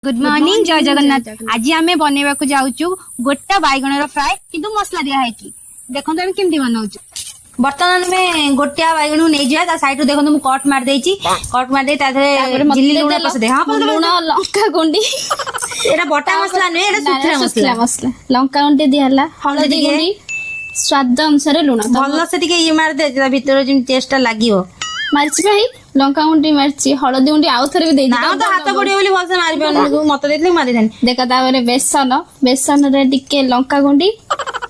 Good morning जय जगन्नाथ। आज आम बनवा जाऊँ गोटा बैगण फ्राए किंतु मसला दिखाई देखो आम केमती बनाऊ। बर्तमान में गोटिया बैगण नहीं जा साइड रू देखो मुझे कट मार देची कट मार दे झिल्ली लुण पस दे हां लुण लंका गुंडी एटा बटा मसला नहीं एटा सुखला मसला लंका गुंडी दिहला हळदी गुंडी स्वाद अनुसार लुण भल से टिके ये मार दे भीतर जिम टेस्ट लागियो मारची भाई लंका गुंडी मारची हळदी गुंडी आउ थरे भी दे ना तो हाथ पड़ियो बोली भल से मारि पानु मत देतले मारि देन देखा तावरे बेसन बेसन रे टिके लंका गुंडी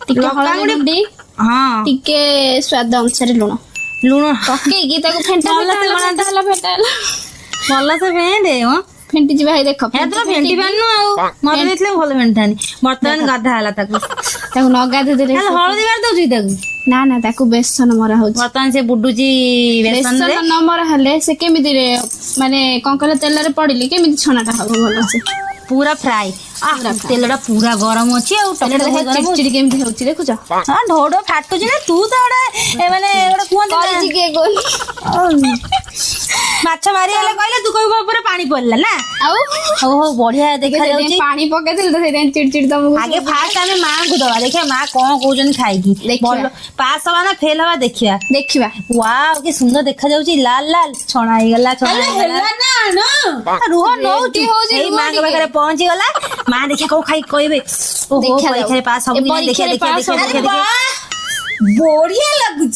टिके हळदी गुंडी हां टिके स्वाद अनुसार लुण लुण पके की ताको फेंटा फेंटा भल से फेंटे हो फेंटी जी भाई देखो हे तो फेंटी पानु आ मत देतले भल फेंटानी बर्तमान गाधा हला ताको ताको न गाधे देले हळदी मार दउची ताको ना ना ताको बेसन मरा होची बर्तमान से बुडुची बेसन रे न मरा हले से केमिति रे माने कंकला तेल रे पडिले केमिति छनाटा हबो भलो से पूरा फ्राई तेलटा पूरा गरम अछि आ चिड़चिड़ी केमिति होची देखुछ हां ढोडो फाटुची ना तू तो ओडे माने ओडे कोन करिछि के गोल माछ मारी हले कहले तू कहबो ऊपर पानी पड़ला ना आउ हो हो बढ़िया देखा जाउची पानी पके दिल तो से चिड़चिड़ी तुमको आगे फास्ट हमें मां को दवा देखिया मां कोन कहउजन खाइकी बोल पास हवा ना फेल हवा देखिया वाओ के सुंदर देखा जाउची लाल लाल छणा ही गला छणा हेला ना रुह नौटी हो जे मां के पाखरे पहुंची गला मां देखिया को खाई कहबे ओहो परीक्षा पास सब देखिया बढ़िया लगुची।